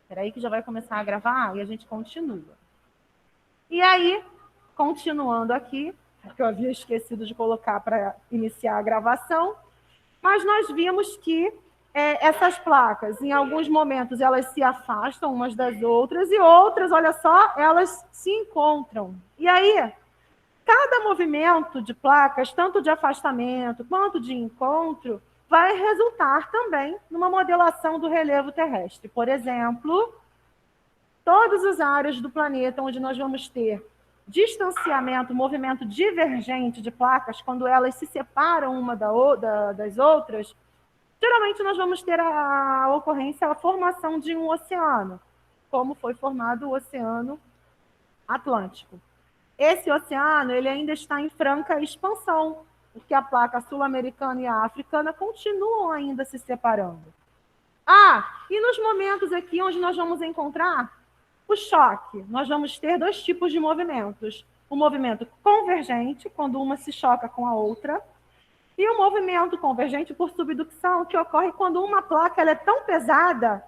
Espera aí que já vai começar a gravar e a gente continua. E aí, continuando aqui, porque eu havia esquecido de colocar para iniciar a gravação, mas nós vimos que essas placas, em alguns momentos, elas se afastam umas das outras e outras, olha só, elas se encontram. E aí, cada movimento de placas, tanto de afastamento quanto de encontro, vai resultar também numa modelação do relevo terrestre. Por exemplo, todas as áreas do planeta onde nós vamos ter distanciamento, movimento divergente de placas, quando elas se separam uma das outras, geralmente nós vamos ter a ocorrência, a formação de um oceano, como foi formado o Oceano Atlântico. Esse oceano ele ainda está em franca expansão, porque a placa sul-americana e a africana continuam ainda se separando. E nos momentos aqui onde nós vamos encontrar o choque, nós vamos ter dois tipos de movimentos. O movimento convergente, quando uma se choca com a outra, e o movimento convergente por subducção, que ocorre quando uma placa ela é tão pesada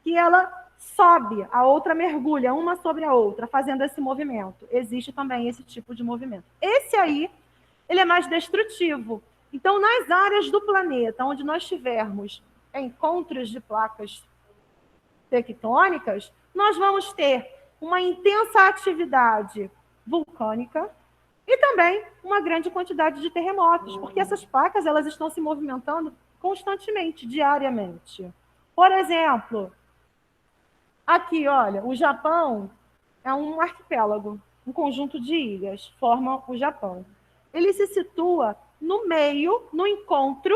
que ela sobe, a outra mergulha uma sobre a outra, fazendo esse movimento. Existe também esse tipo de movimento. Esse aí, ele é mais destrutivo. Então, nas áreas do planeta onde nós tivermos encontros de placas tectônicas, nós vamos ter uma intensa atividade vulcânica e também uma grande quantidade de terremotos, porque essas placas elas estão se movimentando constantemente, diariamente. Por exemplo, aqui, olha, o Japão é um arquipélago, um conjunto de ilhas, formam o Japão. Ele se situa no meio, no encontro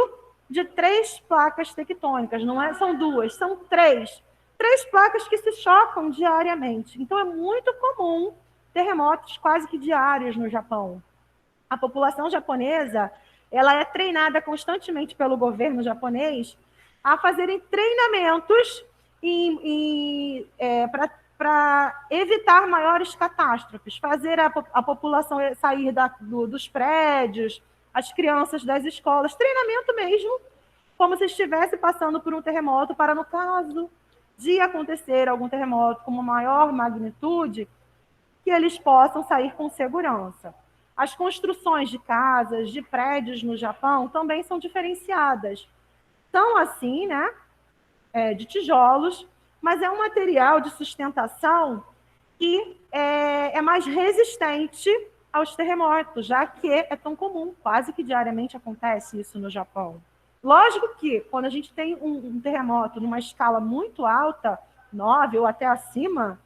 de três placas tectônicas, não são duas, são três. Três placas que se chocam diariamente. Então, é muito comum terremotos quase que diários no Japão. A população japonesa ela é treinada constantemente pelo governo japonês a fazerem treinamentos para evitar maiores catástrofes, fazer a população sair dos prédios, as crianças das escolas, treinamento mesmo, como se estivesse passando por um terremoto, para no caso de acontecer algum terremoto com uma maior magnitude, que eles possam sair com segurança. As construções de casas, de prédios no Japão também são diferenciadas. São assim, né, de tijolos, mas é um material de sustentação que é mais resistente aos terremotos, já que é tão comum, quase que diariamente acontece isso no Japão. Lógico que quando a gente tem um terremoto numa escala muito alta, 9 ou até acima,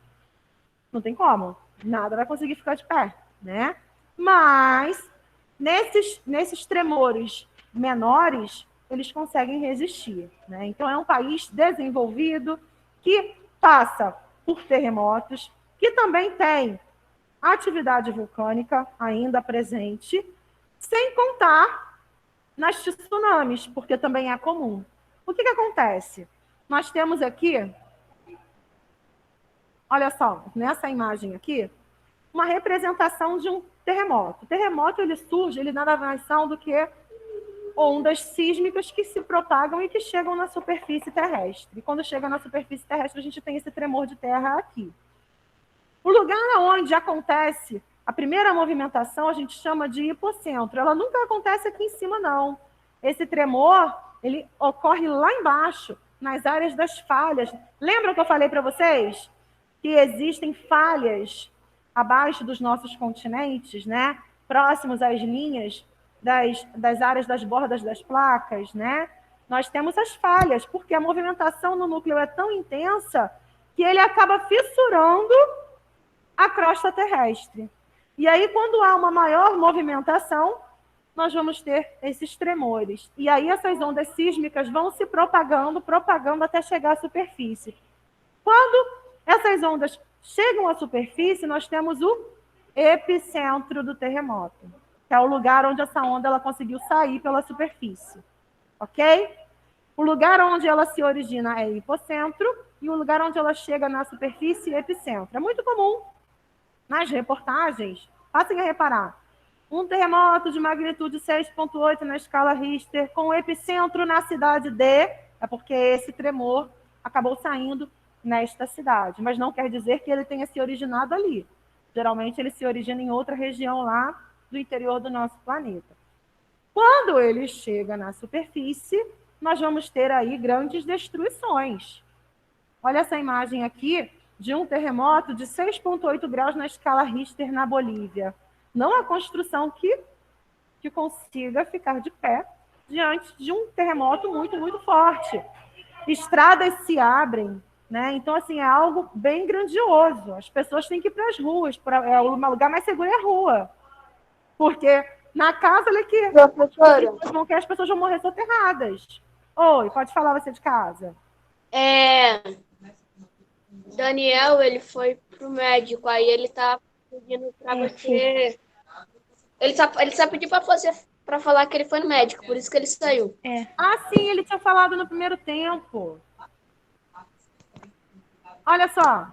não tem como, nada vai conseguir ficar de pé, né? Mas nesses tremores menores, eles conseguem resistir, né? Então é um país desenvolvido que passa por terremotos, que também tem atividade vulcânica ainda presente, sem contar nas tsunamis, porque também é comum. O que acontece? Nós temos aqui, olha só, nessa imagem aqui, uma representação de um terremoto. O terremoto ele surge, ele nada mais são do que ondas sísmicas que se propagam e que chegam na superfície terrestre. E quando chega na superfície terrestre, a gente tem esse tremor de terra aqui. O lugar onde acontece a primeira movimentação, a gente chama de hipocentro. Ela nunca acontece aqui em cima, não. Esse tremor, ele ocorre lá embaixo, nas áreas das falhas. Lembra que eu falei para vocês que existem falhas abaixo dos nossos continentes, né? Próximos às linhas das áreas das bordas das placas, né? Nós temos as falhas, porque a movimentação no núcleo é tão intensa que ele acaba fissurando a crosta terrestre. E aí, quando há uma maior movimentação, nós vamos ter esses tremores. E aí, essas ondas sísmicas vão se propagando até chegar à superfície. Quando essas ondas chegam à superfície, nós temos o epicentro do terremoto, que é o lugar onde essa onda ela conseguiu sair pela superfície. Ok? O lugar onde ela se origina é hipocentro e o lugar onde ela chega na superfície é epicentro. É muito comum nas reportagens, passem a reparar, um terremoto de magnitude 6,8 na escala Richter, com epicentro na cidade de, é porque esse tremor acabou saindo nesta cidade, mas não quer dizer que ele tenha se originado ali. Geralmente ele se origina em outra região lá do interior do nosso planeta. Quando ele chega na superfície, nós vamos ter aí grandes destruições. Olha essa imagem aqui de um terremoto de 6,8 graus na escala Richter na Bolívia. Não há construção que consiga ficar de pé diante de um terremoto muito, muito forte. Estradas se abrem, né? Então, assim, é algo bem grandioso. As pessoas têm que ir para as ruas. O lugar mais seguro é a rua. Porque na casa ali que as pessoas vão morrer soterradas. Oi, pode falar você de casa. Daniel, ele foi pro médico, aí ele tá pedindo pra você. Ele só pediu pra falar que ele foi no médico, por isso que ele saiu. Ah, sim, ele tinha falado no primeiro tempo. Olha só.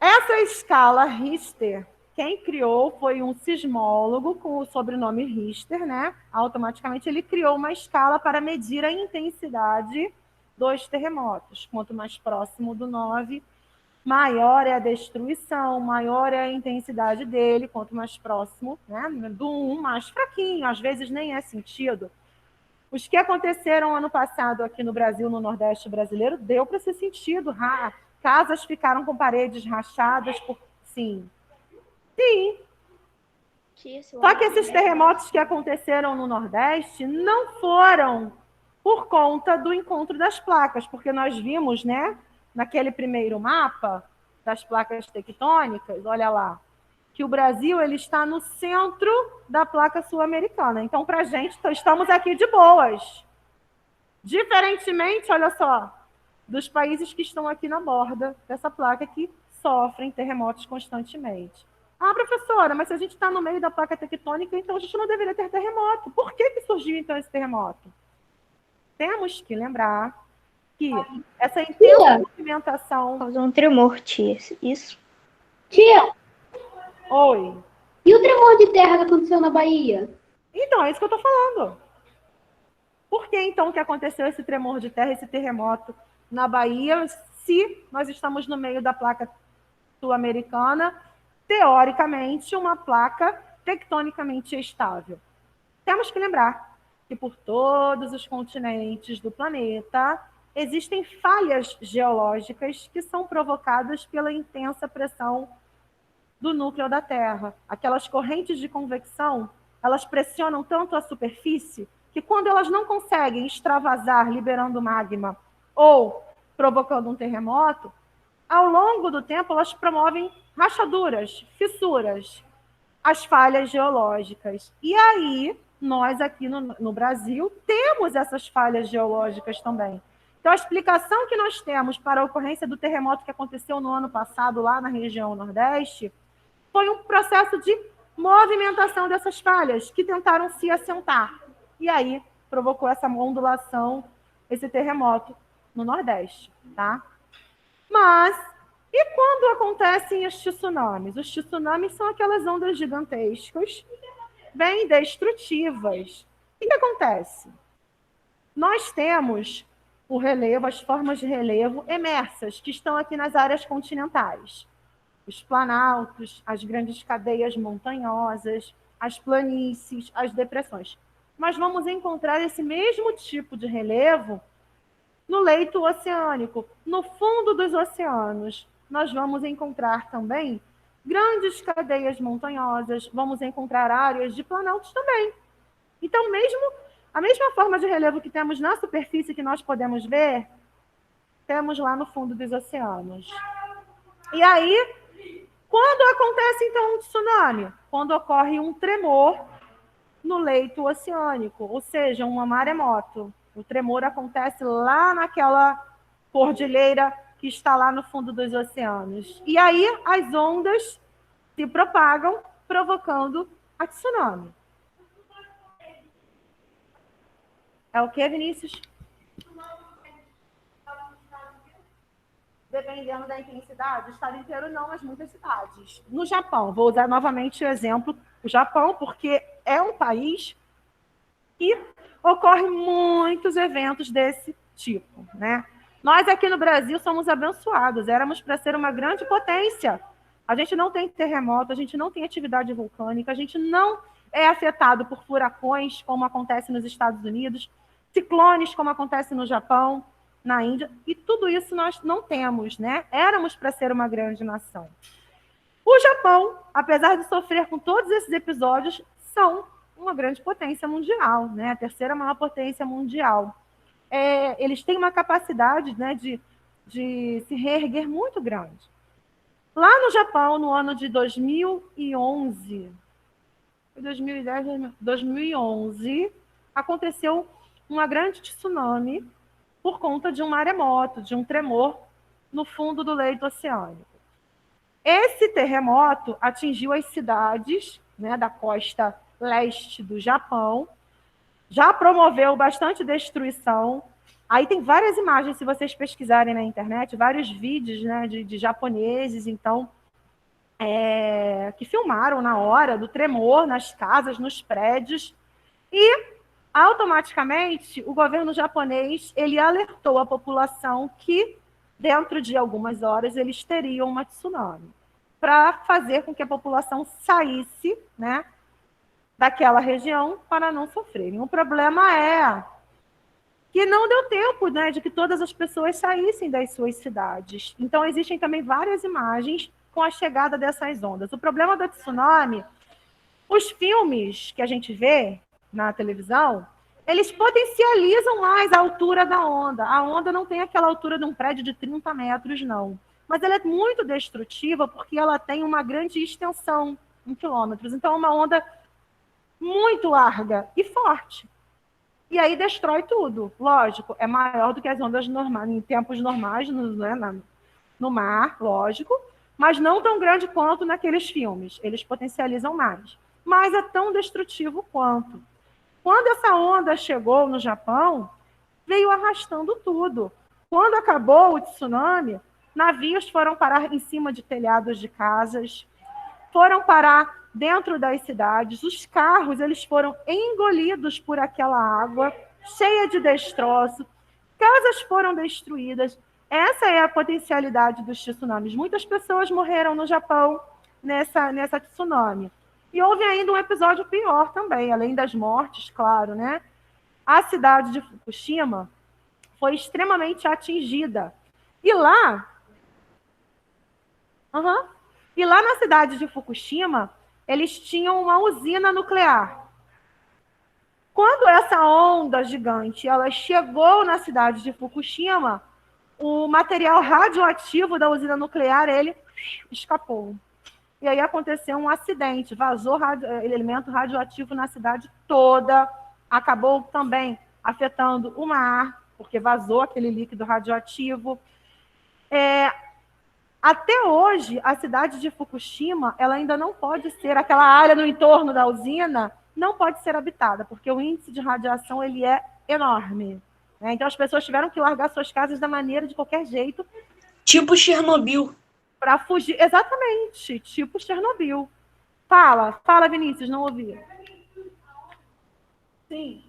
Essa escala Richter, quem criou foi um sismólogo com o sobrenome Richter, né? Automaticamente ele criou uma escala para medir a intensidade dos terremotos. Quanto mais próximo do 9, maior é a destruição, maior é a intensidade dele. Quanto mais próximo, né, do 1, mais fraquinho, às vezes nem é sentido. Os que aconteceram ano passado aqui no Brasil, no Nordeste brasileiro, deu para ser sentido. Casas ficaram com paredes rachadas. Sim. Só que esses terremotos que aconteceram no Nordeste não foram por conta do encontro das placas, porque nós vimos, né, naquele primeiro mapa das placas tectônicas, olha lá, que o Brasil ele está no centro da placa sul-americana. Então, para a gente, estamos aqui de boas. Diferentemente, olha só, dos países que estão aqui na borda dessa placa que sofrem terremotos constantemente. Ah, professora, mas se a gente está no meio da placa tectônica, então a gente não deveria ter terremoto. Por que surgiu, então, esse terremoto? Temos que lembrar que essa intensa movimentação... Causou um tremor, tia. Isso. Tia! Oi. E o tremor de terra que aconteceu na Bahia? Então, é isso que eu estou falando. Por que, então, que aconteceu esse tremor de terra, esse terremoto na Bahia, se nós estamos no meio da placa sul-americana, teoricamente, uma placa tectonicamente estável? Temos que lembrar que por todos os continentes do planeta existem falhas geológicas que são provocadas pela intensa pressão do núcleo da Terra. Aquelas correntes de convecção, elas pressionam tanto a superfície que quando elas não conseguem extravasar, liberando magma ou provocando um terremoto, ao longo do tempo elas promovem rachaduras, fissuras, as falhas geológicas. E aí, nós aqui no Brasil temos essas falhas geológicas também. Então, a explicação que nós temos para a ocorrência do terremoto que aconteceu no ano passado lá na região Nordeste foi um processo de movimentação dessas falhas que tentaram se assentar. E aí provocou essa ondulação, esse terremoto no Nordeste, tá? Mas, e quando acontecem os tsunamis? Os tsunamis são aquelas ondas gigantescas, bem destrutivas. O que acontece? Nós temos o relevo, as formas de relevo emersas, que estão aqui nas áreas continentais. Os planaltos, as grandes cadeias montanhosas, as planícies, as depressões. Mas vamos encontrar esse mesmo tipo de relevo no leito oceânico, no fundo dos oceanos. Nós vamos encontrar também grandes cadeias montanhosas, vamos encontrar áreas de planaltos também. Então, a mesma forma de relevo que temos na superfície que nós podemos ver, temos lá no fundo dos oceanos. E aí, quando acontece, então, um tsunami? Quando ocorre um tremor no leito oceânico, ou seja, um maremoto. O tremor acontece lá naquela cordilheira que está lá no fundo dos oceanos. E aí, as ondas se propagam, provocando a tsunami. É o que, Vinícius? Dependendo da intensidade, o estado inteiro não, mas muitas cidades. No Japão, vou usar novamente o exemplo do Japão, porque é um país que ocorre muitos eventos desse tipo, né? Nós aqui no Brasil somos abençoados, éramos para ser uma grande potência. A gente não tem terremoto, a gente não tem atividade vulcânica, a gente não é afetado por furacões, como acontece nos Estados Unidos, ciclones, como acontece no Japão, na Índia, e tudo isso nós não temos, né? Éramos para ser uma grande nação. O Japão, apesar de sofrer com todos esses episódios, são uma grande potência mundial, né? A terceira maior potência mundial. Eles têm uma capacidade, né, de se reerguer muito grande. Lá no Japão, no ano de 2011, 2011, aconteceu uma grande tsunami por conta de um maremoto, de um tremor no fundo do leito oceânico. Esse terremoto atingiu as cidades, né, da costa leste do Japão, já promoveu bastante destruição. Aí tem várias imagens, se vocês pesquisarem na internet, vários vídeos, né, de japoneses, então, que filmaram na hora do tremor nas casas, nos prédios, e automaticamente o governo japonês ele alertou a população que dentro de algumas horas eles teriam uma tsunami, para fazer com que a população saísse, né, daquela região para não sofrerem. O problema é que não deu tempo, né, de que todas as pessoas saíssem das suas cidades. Então, existem também várias imagens com a chegada dessas ondas. O problema da tsunami, os filmes que a gente vê na televisão, eles potencializam mais a altura da onda. A onda não tem aquela altura de um prédio de 30 metros, não. Mas ela é muito destrutiva porque ela tem uma grande extensão, em quilômetros. Então, é uma onda muito larga e forte. E aí destrói tudo. Lógico, é maior do que as ondas normais, em tempos normais, no mar, lógico, mas não tão grande quanto naqueles filmes. Eles potencializam mais. Mas é tão destrutivo quanto. Quando essa onda chegou no Japão, veio arrastando tudo. Quando acabou o tsunami, navios foram parar em cima de telhados de casas, foram parar dentro das cidades, os carros eles foram engolidos por aquela água, cheia de destroço, casas foram destruídas. Essa é a potencialidade dos tsunamis. Muitas pessoas morreram no Japão nessa tsunami. E houve ainda um episódio pior também, além das mortes, claro, né? A cidade de Fukushima foi extremamente atingida. E lá na cidade de Fukushima, eles tinham uma usina nuclear. Quando essa onda gigante ela chegou na cidade de Fukushima, o material radioativo da usina nuclear ele escapou. E aí aconteceu um acidente, vazou elemento radioativo na cidade toda, acabou também afetando o mar, porque vazou aquele líquido radioativo. Até hoje, a cidade de Fukushima, ela ainda não pode ser, aquela área no entorno da usina, não pode ser habitada, porque o índice de radiação ele é enorme. Né? Então, as pessoas tiveram que largar suas casas da maneira, de qualquer jeito. Tipo Chernobyl. Para fugir, exatamente, tipo Chernobyl. Fala, Vinícius, não ouvi. Sim.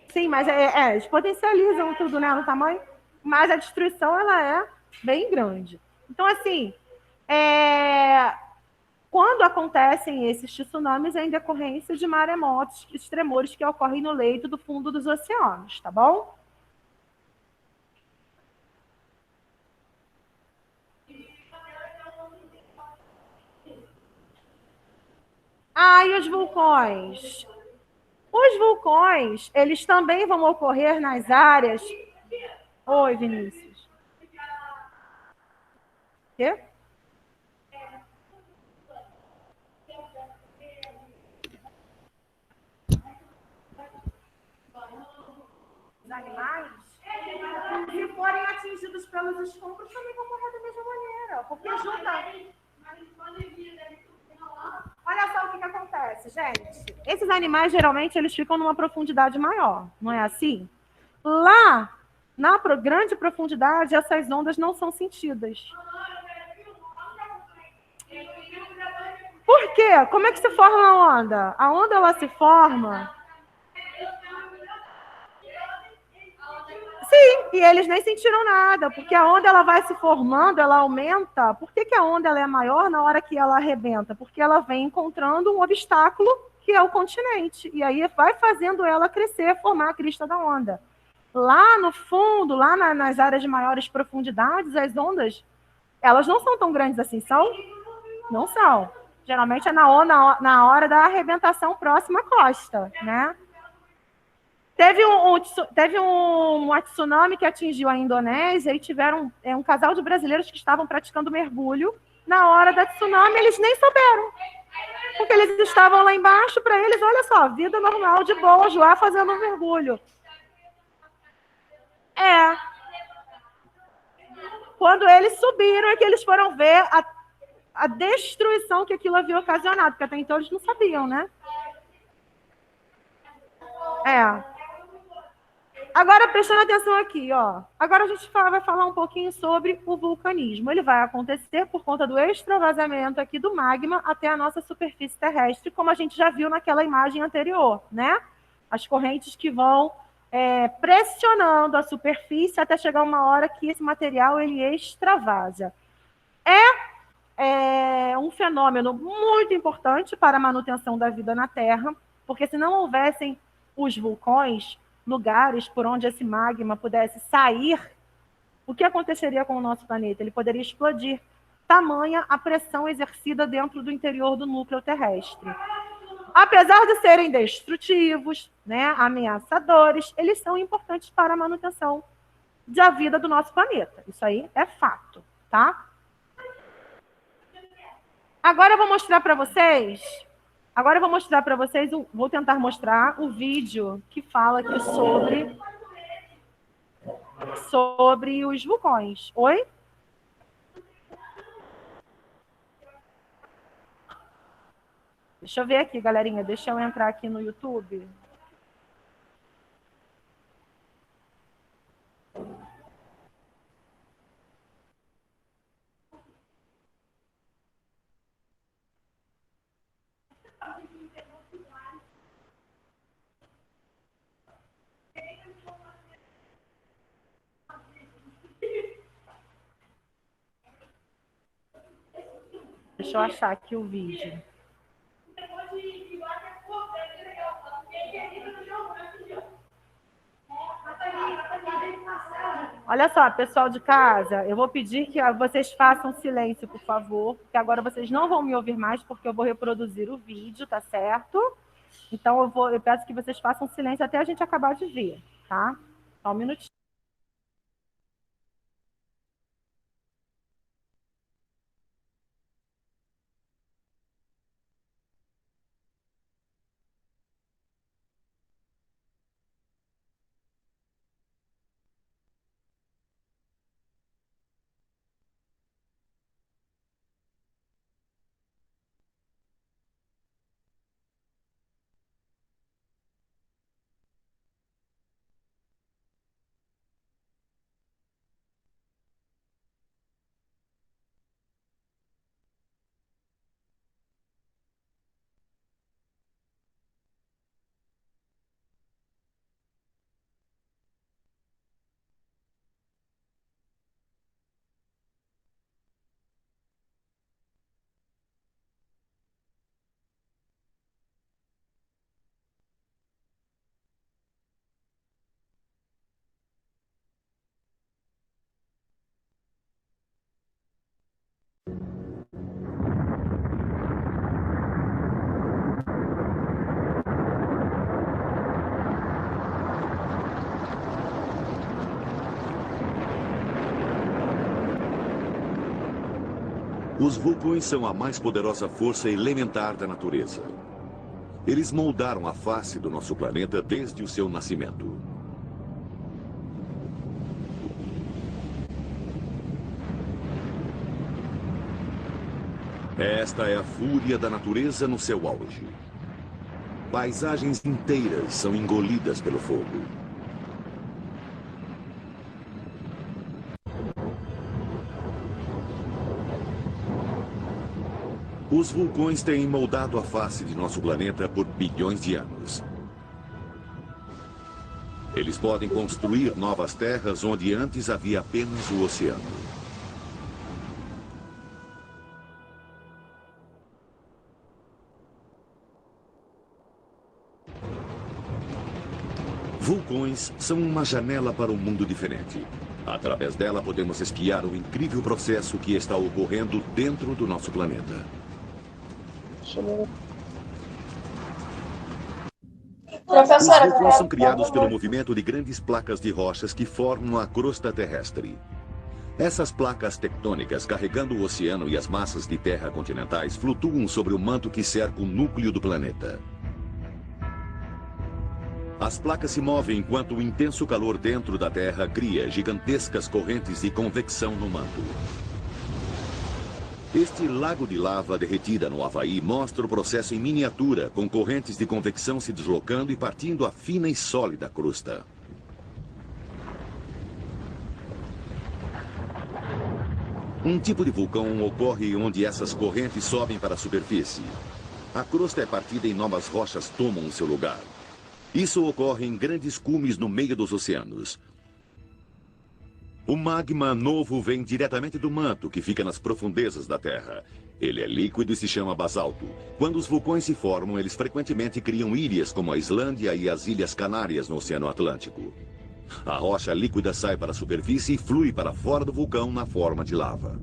Sim, mas eles potencializam tudo, né, no tamanho, mas a destruição, ela é bem grande. Então, assim, quando acontecem esses tsunamis, é em decorrência de maremotos, tremores que ocorrem no leito do fundo dos oceanos, tá bom? E os vulcões? Os vulcões, eles também vão ocorrer nas áreas... Oi, Vinícius. Quê? Os animais, se forem atingidos pelos escombros, também vão morrer da mesma maneira, porque junta... Olha só o que acontece, gente. Esses animais, geralmente, eles ficam numa profundidade maior, não é assim? Lá, na grande profundidade, essas ondas não são sentidas. Por quê? Como é que se forma a onda? A onda, ela se forma... E eles nem sentiram nada, porque a onda ela vai se formando, ela aumenta. Por que a onda ela é maior na hora que ela arrebenta? Porque ela vem encontrando um obstáculo, que é o continente. E aí vai fazendo ela crescer, formar a crista da onda. Lá no fundo, lá nas áreas de maiores profundidades, as ondas, elas não são tão grandes assim, são? Não são. Geralmente é na hora da arrebentação próxima à costa, né? Teve um tsunami que atingiu a Indonésia e tiveram um casal de brasileiros que estavam praticando mergulho. Na hora da tsunami, eles nem souberam. Porque eles estavam lá embaixo, para eles, olha só, vida normal, de boas, lá fazendo um mergulho. Quando eles subiram, é que eles foram ver a destruição que aquilo havia ocasionado, porque até então eles não sabiam, né? Agora, prestando atenção aqui, ó. Agora a gente vai falar um pouquinho sobre o vulcanismo. Ele vai acontecer por conta do extravasamento aqui do magma até a nossa superfície terrestre, como a gente já viu naquela imagem anterior, né? As correntes que vão pressionando a superfície até chegar uma hora que esse material ele extravasa. É um fenômeno muito importante para a manutenção da vida na Terra, porque se não houvessem os vulcões, lugares por onde esse magma pudesse sair, o que aconteceria com o nosso planeta? Ele poderia explodir, tamanha a pressão exercida dentro do interior do núcleo terrestre. Apesar de serem destrutivos, né, ameaçadores, eles são importantes para a manutenção da vida do nosso planeta. Isso aí é fato, tá? Agora eu vou mostrar para vocês... vou tentar mostrar o vídeo que fala aqui sobre os vulcões. Oi? Deixa eu ver aqui, galerinha. Deixa eu entrar aqui no YouTube. Deixa eu achar aqui o vídeo. Olha só, pessoal de casa, eu vou pedir que vocês façam silêncio, por favor, porque agora vocês não vão me ouvir mais, porque eu vou reproduzir o vídeo, tá certo? Então, eu peço que vocês façam silêncio até a gente acabar de ver, tá? Só um minutinho. Os vulcões são a mais poderosa força elementar da natureza. Eles moldaram a face do nosso planeta desde o seu nascimento. Esta é a fúria da natureza no seu auge. Paisagens inteiras são engolidas pelo fogo. Os vulcões têm moldado a face de nosso planeta por bilhões de anos. Eles podem construir novas terras onde antes havia apenas o oceano. Vulcões são uma janela para um mundo diferente. Através dela podemos espiar o incrível processo que está ocorrendo dentro do nosso planeta. Os Professora, vulcões são criados pelo movimento de grandes placas de rochas que formam a crosta terrestre. Essas placas tectônicas, carregando o oceano e as massas de terra continentais, flutuam sobre o manto que cerca o núcleo do planeta. As placas se movem enquanto o intenso calor dentro da Terra cria gigantescas correntes de convecção no manto. Este lago de lava derretida no Havaí mostra o processo em miniatura, com correntes de convecção se deslocando e partindo a fina e sólida crosta. Um tipo de vulcão ocorre onde essas correntes sobem para a superfície. A crosta é partida e novas rochas tomam seu lugar. Isso ocorre em grandes cumes no meio dos oceanos. O magma novo vem diretamente do manto, que fica nas profundezas da Terra. Ele é líquido e se chama basalto. Quando os vulcões se formam, eles frequentemente criam ilhas como a Islândia e as Ilhas Canárias no Oceano Atlântico. A rocha líquida sai para a superfície e flui para fora do vulcão na forma de lava.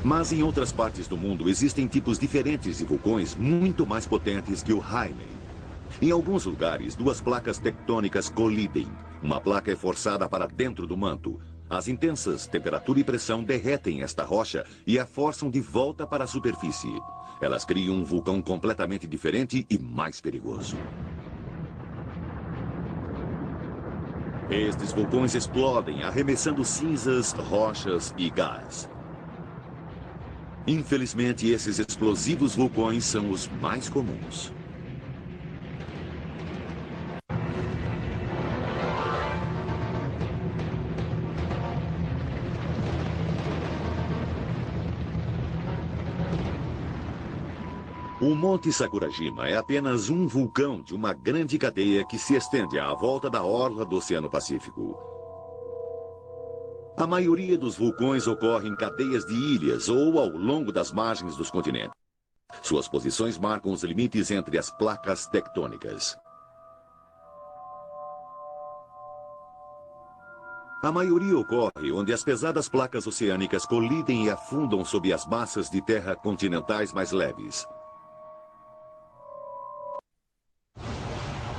Mas em outras partes do mundo existem tipos diferentes de vulcões muito mais potentes que o Jaime. Em alguns lugares, duas placas tectônicas colidem. Uma placa é forçada para dentro do manto. As intensas temperatura e pressão derretem esta rocha e a forçam de volta para a superfície. Elas criam um vulcão completamente diferente e mais perigoso. Estes vulcões explodem, arremessando cinzas, rochas e gás. Infelizmente, esses explosivos vulcões são os mais comuns. O Monte Sakurajima é apenas um vulcão de uma grande cadeia que se estende à volta da orla do Oceano Pacífico. A maioria dos vulcões ocorre em cadeias de ilhas ou ao longo das margens dos continentes. Suas posições marcam os limites entre as placas tectônicas. A maioria ocorre onde as pesadas placas oceânicas colidem e afundam sob as massas de terra continentais mais leves.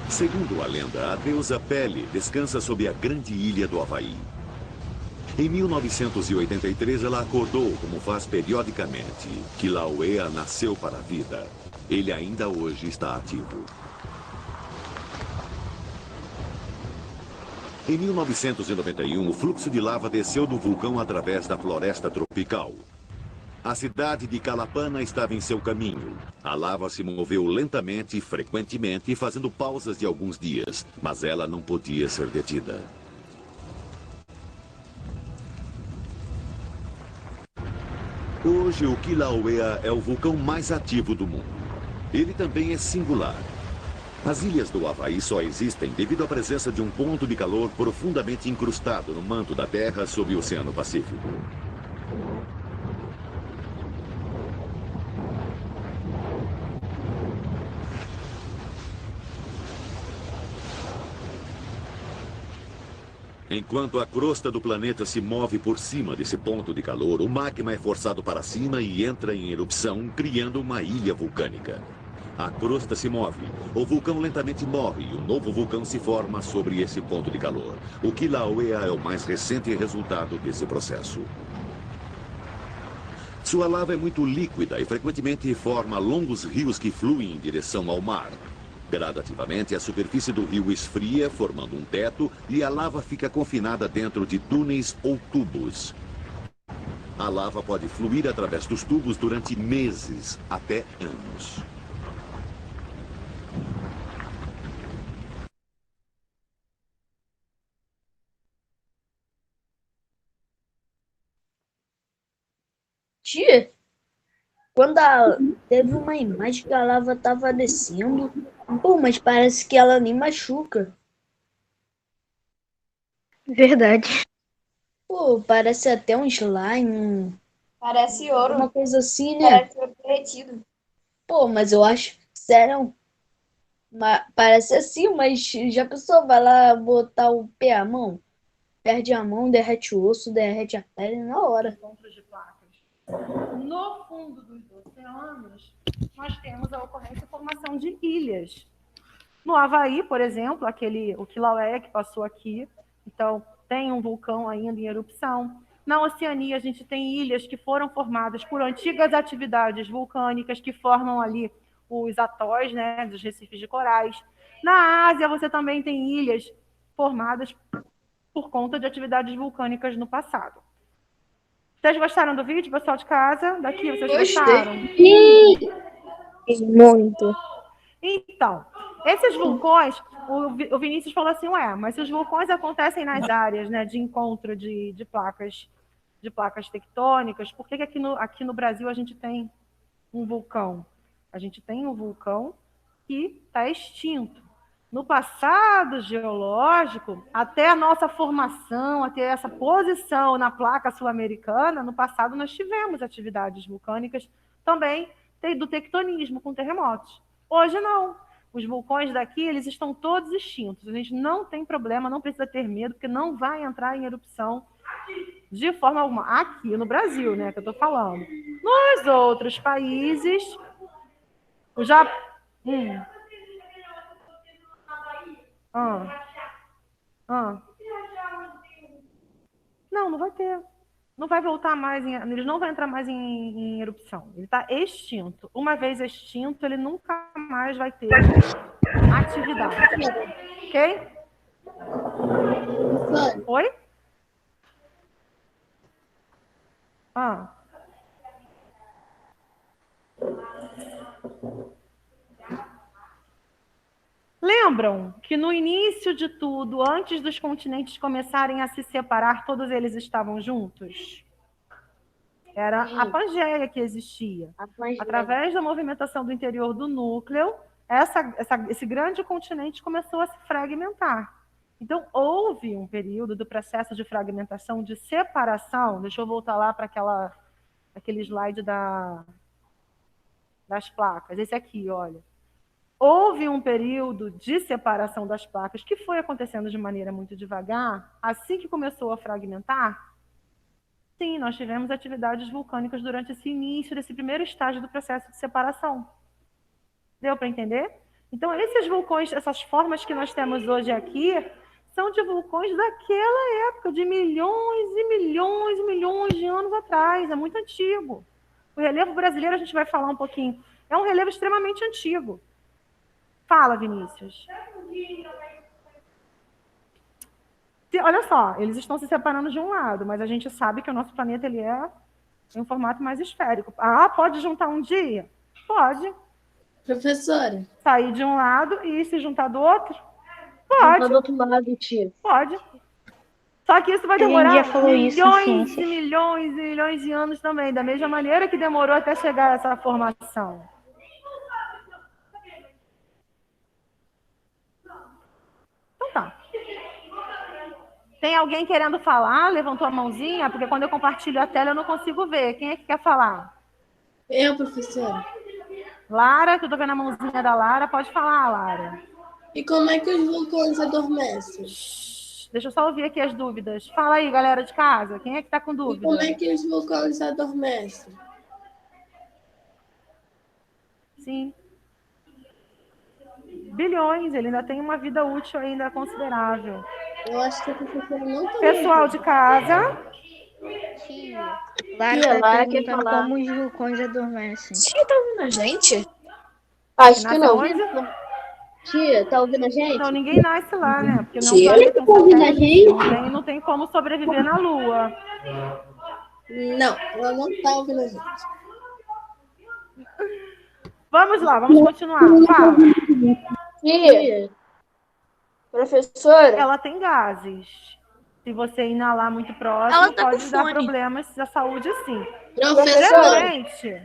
Segundo a lenda, a deusa Pele descansa sob a grande ilha do Havaí. Em 1983, ela acordou, como faz periodicamente. Kilauea nasceu para a vida. Ele ainda hoje está ativo. Em 1991, o fluxo de lava desceu do vulcão através da floresta tropical. A cidade de Calapana estava em seu caminho. A lava se moveu lentamente e frequentemente, fazendo pausas de alguns dias, mas ela não podia ser detida. Hoje, o Kilauea é o vulcão mais ativo do mundo. Ele também é singular. As ilhas do Havaí só existem devido à presença de um ponto de calor profundamente incrustado no manto da Terra sob o Oceano Pacífico. Enquanto a crosta do planeta se move por cima desse ponto de calor, o magma é forçado para cima e entra em erupção, criando uma ilha vulcânica. A crosta se move, o vulcão lentamente morre e um novo vulcão se forma sobre esse ponto de calor. O Kilauea é o mais recente resultado desse processo. Sua lava é muito líquida e frequentemente forma longos rios que fluem em direção ao mar. Gradativamente, a superfície do rio esfria, formando um teto, e a lava fica confinada dentro de túneis ou tubos. A lava pode fluir através dos tubos durante meses, até anos. teve uma imagem que a lava tava descendo. Pô, mas parece que ela nem machuca. Verdade. Pô, parece até um slime, Parece ouro. uma coisa assim, né? Parece ouro derretido. Pô, mas eu acho, sério, parece assim, mas já pensou, vai lá botar o pé à mão? Perde a mão, derrete o osso, derrete a pele na hora. Encontros de placas. No fundo dos oceanos, nós temos a ocorrência e formação de ilhas. No Havaí, por exemplo, o Kilauea que passou aqui, então tem um vulcão ainda em erupção. Na Oceania, a gente tem ilhas que foram formadas por antigas atividades vulcânicas que formam ali os atóis, né, dos recifes de corais. Na Ásia, você também tem ilhas formadas por conta de atividades vulcânicas no passado. Vocês gostaram do vídeo, pessoal de casa? Daqui, vocês gostaram? Muito. Então, esses vulcões, o Vinícius falou assim, mas se os vulcões acontecem nas áreas, né, de encontro de placas tectônicas, por que aqui no Brasil a gente tem um vulcão? A gente tem um vulcão que está extinto. No passado geológico, até a nossa formação, até essa posição na placa sul-americana, no passado nós tivemos atividades vulcânicas também do tectonismo, com terremotos. Hoje não. Os vulcões daqui, eles estão todos extintos. A gente não tem problema, não precisa ter medo, porque não vai entrar em erupção de forma alguma. Aqui no Brasil, né, que eu estou falando. Nos outros países, já... Não vai ter. Não vai voltar mais, eles não vão entrar mais em erupção. Ele está extinto. Uma vez extinto, ele nunca mais vai ter atividade. Ok? Oi? Lembram que no início de tudo, antes dos continentes começarem a se separar, todos eles estavam juntos? Era a Pangeia que existia. Através da movimentação do interior do núcleo, esse grande continente começou a se fragmentar. Então, houve um período do processo de fragmentação, de separação. Deixa eu voltar lá para aquele slide das placas. Esse aqui, olha. Houve um período de separação das placas que foi acontecendo de maneira muito devagar. Assim que começou a fragmentar, sim, nós tivemos atividades vulcânicas durante esse início, desse primeiro estágio do processo de separação. Deu para entender? Então, esses vulcões, essas formas que nós temos hoje aqui, são de vulcões daquela época, de milhões e milhões e milhões de anos atrás. É muito antigo. O relevo brasileiro, a gente vai falar um pouquinho, é um relevo extremamente antigo. Fala, Vinícius. Olha só, eles estão se separando de um lado, mas a gente sabe que o nosso planeta ele é em um formato mais esférico. Ah, pode juntar um dia? Pode. Professora. Sair de um lado e se juntar do outro? Pode. Do outro lado, tia. Pode. Só que isso vai demorar milhões isso e milhões e milhões de anos também, da mesma maneira que demorou até chegar a essa formação. Então tá. Tem alguém querendo falar? Levantou a mãozinha? Porque quando eu compartilho a tela eu não consigo ver. Quem é que quer falar? Eu, professora. Lara, que eu tô vendo a mãozinha da Lara. Pode falar, Lara. E como é que os vulcões adormecem? Deixa eu só ouvir aqui as dúvidas. Fala aí, galera de casa. Quem é que tá com dúvida? E como é que os vulcões adormecem? Sim. Bilhões, ele ainda tem uma vida útil ainda considerável. Eu acho que a professora não tá Pessoal de casa. Lara quer falar como os vulcões adormecem. Tia, tá ouvindo a gente? Acho que não. Onde? Tia, tá ouvindo a gente? Então ninguém nasce lá, né? Porque não, Tia, tá ouvindo a gente? não tem como sobreviver na Lua. Não, ela não tá ouvindo a gente. Vamos lá, vamos continuar. Fala. Tia, professora, Ela tem gases. Se você inalar muito próximo, Ela tá pode com dar fone. problemas da saúde, sim. Professora, Geralmente,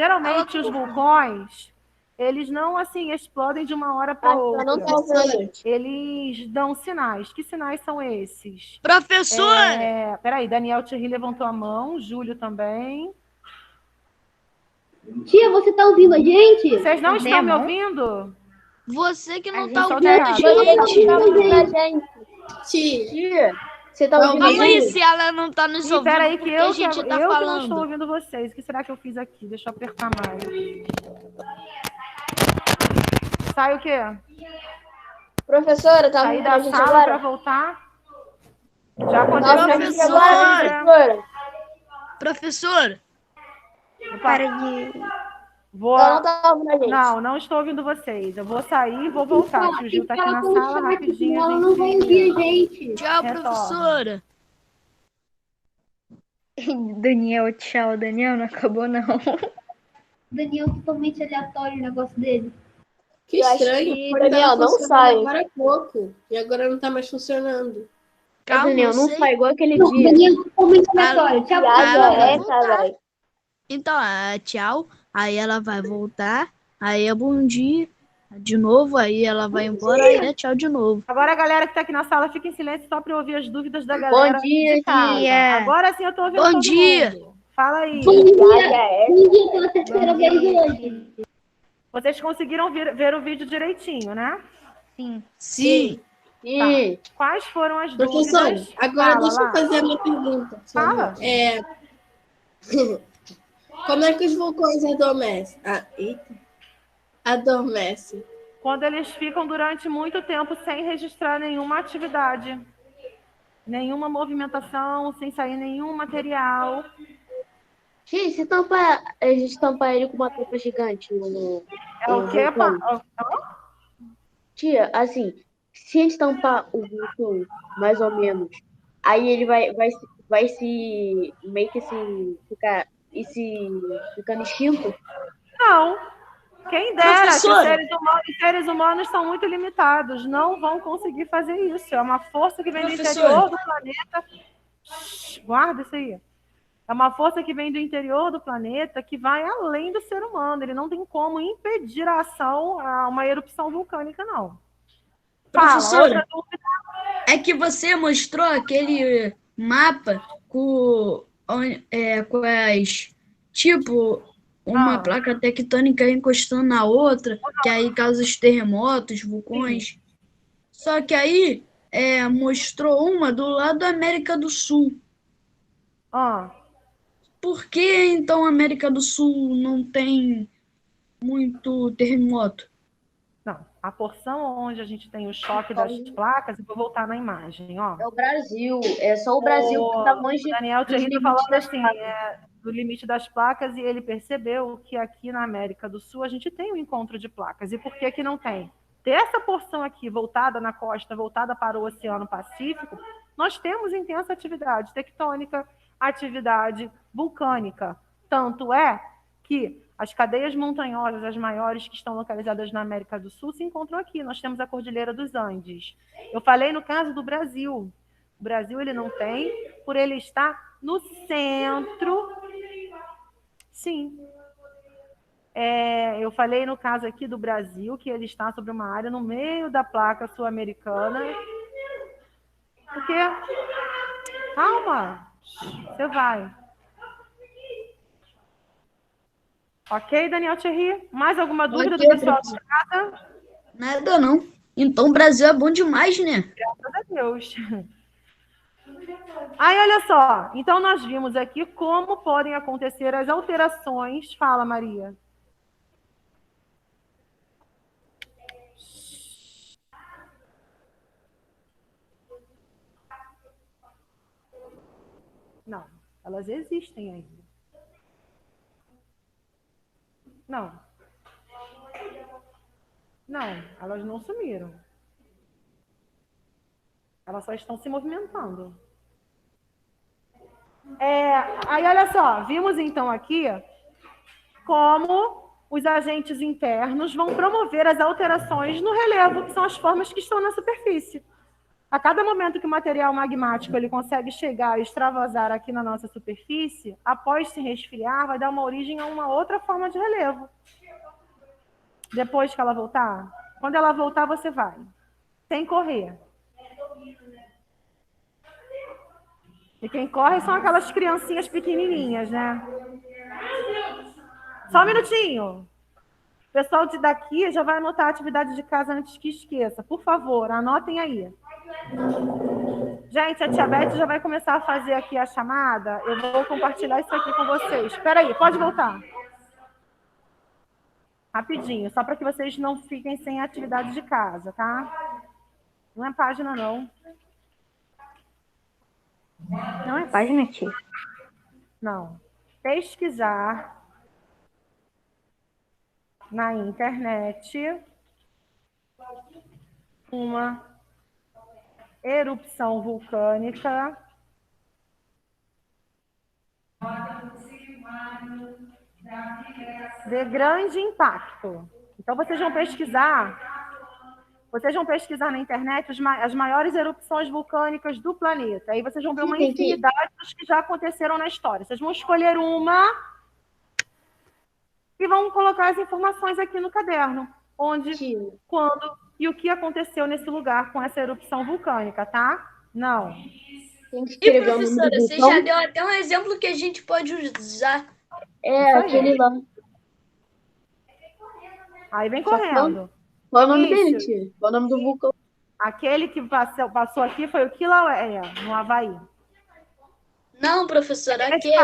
Geralmente, os vulcões, eles não, assim, explodem de uma hora para outra. Não tá ouvindo. Eles dão sinais. Que sinais são esses? Professor! Peraí, Daniel Thierry levantou a mão, Júlio também. Tia, você tá ouvindo a gente? Vocês não estão me ouvindo? Você que não gente tá só ouvindo tá a errado. gente. Tá ouvindo a gente. Tia, Você tá ouvindo a Fala aí gente? se ela não tá nos Ih, ouvindo, peraí, porque que a eu gente tá que não estou falando. ouvindo vocês. O que será que eu fiz aqui? Deixa eu apertar mais. Sai o quê? Professora, tá Sair ouvindo a da gente sala para agora? voltar? Já Tá aconteceu ouvindo a isso gente agora, professora? Professor, Para de. Vou... Ela não tá ouvindo a gente. Não estou ouvindo vocês. Eu vou sair e vou voltar. O tio Gil tá aqui na Fala sala, com o chat, rapidinho. senão A ela não vai ouvir gente... a gente. tchau, Retorna. professora. Daniel, tchau. Daniel, não acabou, não. Daniel, totalmente aleatório o negócio dele. Que Eu acho estranho. que, Pode Daniel, tava não funcionando sai. agora há pouco. E agora não tá mais funcionando. Calma, Daniel, eu não sei. sai igual aquele Não, dia. Daniel, totalmente aleatório. Tchau, ela Piada vai é voltar. essa, velho. Então, tchau. Aí ela vai voltar. Aí é bom dia. De novo, aí ela vai embora. Aí é tchau de novo. Agora a galera que tá aqui na sala fica em silêncio só para eu ouvir as dúvidas da galera Bom dia, de casa. dia. Agora sim eu tô ouvindo Bom todo dia. mundo. Fala aí. Bom dia, Piada é essa. bom dia pela terceira vez hoje. Vocês conseguiram ver o vídeo direitinho, né? Sim. Sim. Sim. Quais foram as Professor, dúvidas? agora Fala deixa eu lá. fazer a minha pergunta. por favor. Fala. Como é que os vulcões adormecem? Adormecem. Quando eles ficam durante muito tempo sem registrar nenhuma atividade, nenhuma movimentação, sem sair nenhum material. Tia, se a gente tampar ele com uma tampa gigante no É o quê? vulcão. Tia, assim, se a gente tampar o vulcão, mais ou menos, aí ele vai se meio que se ficar ficando extinto. Não. Quem dera, que os Professora. seres humanos são muito limitados, não vão conseguir fazer isso. É uma força que vem do Professora. interior do planeta. Shhh, guarda isso aí. É uma força que vem do interior do planeta que vai além do ser humano. Ele não tem como impedir a ação, uma erupção vulcânica, não. Fala, Professora. outra dúvida. É que você mostrou aquele mapa com as. Tipo, uma placa tectônica encostando na outra, que aí causa os terremotos, vulcões. Só que aí mostrou uma do lado da América do Sul. Ah, Por que então a América do Sul não tem muito terremoto? não. A porção onde a gente tem o choque das placas, eu vou voltar na imagem, ó. É o Brasil. É só o Brasil que tá longe. O Daniel dos Thierry tá limites falando das assim, do limite das placas, e ele percebeu que aqui na América do Sul a gente tem um encontro de placas. E por que que não tem? Ter essa porção aqui voltada na costa, voltada para o Oceano Pacífico, nós temos intensa atividade tectônica, atividade vulcânica. Tanto é que as cadeias montanhosas, as maiores que estão localizadas na América do Sul, se encontram aqui. Nós temos a Cordilheira dos Andes. Eu falei no caso do Brasil. O Brasil ele não tem, por ele estar no centro. Sim. Eu falei no caso aqui do Brasil, que ele está sobre uma área no meio da placa sul-americana. Porque... Calma. Você vai. Ok, Daniel Thierry? Mais alguma dúvida do pessoal de casa? Nada não. Então o Brasil é bom demais, né? Graças a Deus. Aí, olha só. Então, nós vimos aqui como podem acontecer as alterações. Fala, Maria. Não, elas existem ainda. Não. Não, elas não sumiram. Elas só estão se movimentando. Aí, olha só, vimos então aqui como os agentes internos vão promover as alterações no relevo, que são as formas que estão na superfície. A cada momento que o material magmático ele consegue chegar e extravasar aqui na nossa superfície, após se resfriar, vai dar uma origem a uma outra forma de relevo. Depois que ela voltar, quando ela voltar, você vai, sem correr. E quem corre são aquelas criancinhas pequenininhas, né? Só um minutinho. O pessoal daqui já vai anotar a atividade de casa antes que esqueça. Por favor, anotem aí. Gente, a tia Beth já vai começar a fazer aqui a chamada. Eu vou compartilhar isso aqui com vocês. Espera aí, pode voltar. Rapidinho, só para que vocês não fiquem sem atividade de casa, tá? Não é página, não. Não é página, tia. Não. Pesquisar na internet uma erupção vulcânica de grande impacto. Então, vocês vão pesquisar na internet as maiores erupções vulcânicas do planeta. Aí vocês vão ver uma infinidade dos que já aconteceram na história. Vocês vão escolher uma e vão colocar as informações aqui no caderno. Onde, quando e o que aconteceu nesse lugar com essa erupção vulcânica, tá? Não. E, professora, você já deu até um exemplo que a gente pode usar. É, aquele lá. Aí vem correndo. Qual é o nome dele, tia? Qual é o nome do vulcão? Aquele que passou aqui foi o Kilauea, no Havaí. Não, professora, aquele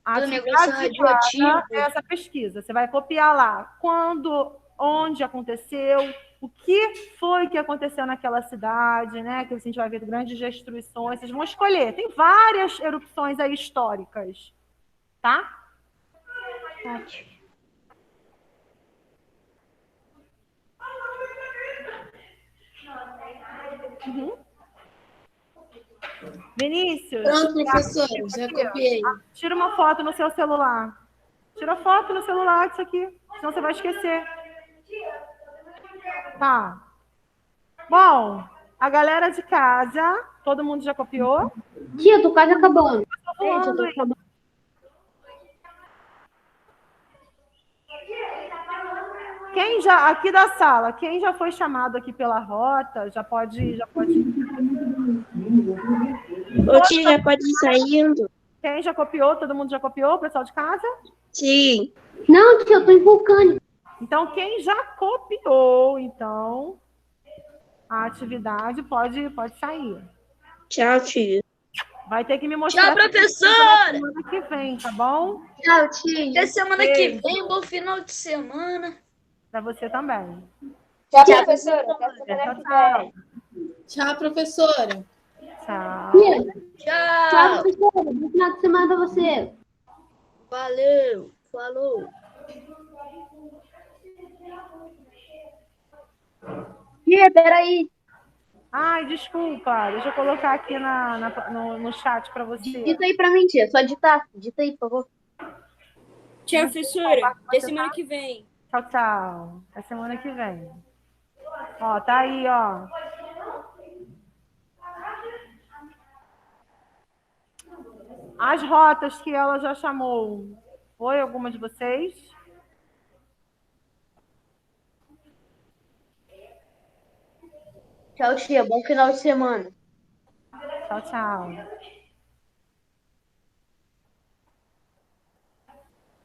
do negócio radioativo. É essa pesquisa. Você vai copiar lá quando, onde aconteceu, o que foi que aconteceu naquela cidade, né? Que a gente vai ver grandes destruições. Vocês vão escolher. Tem várias erupções aí históricas, tá? Tati. Uhum. Vinícius. Pronto, professora, já copiei. Tira uma foto no seu celular. Tira foto no celular disso aqui, senão você vai esquecer. Tá. Bom, a galera de casa, todo mundo já copiou? Tia, tô quase acabando. Gente, eu tô acabando. Quem já, aqui da sala, quem já foi chamado aqui pela rota, já pode. Ô, tia, já pode ir saindo? Quem já copiou? Todo mundo já copiou, o pessoal de casa? Sim. Não, tia, eu tô em vulcânico. Então, quem já copiou, então, a atividade pode sair. Tchau, tia. Vai ter que me mostrar. Tchau, professora! Semana que vem, tá bom? Tchau, tia. Até semana que vem, bom final de semana. Para você também. Tchau, professora. Tchau. Tchau, professora. Tchau. Tchau, professora. Bom final de semana pra você. Valeu. Falou. Tia, peraí. Ai, desculpa. Deixa eu colocar aqui no chat para você. Dita aí pra mim, tia. Só ditar. Dita aí, por favor. Tchau, professora. Até semana que vem. Tchau, tchau. Até semana que vem. Ó, tá aí, ó. As rotas que ela já chamou. Foi alguma de vocês? Tchau, tia. Bom final de semana. Tchau, tchau.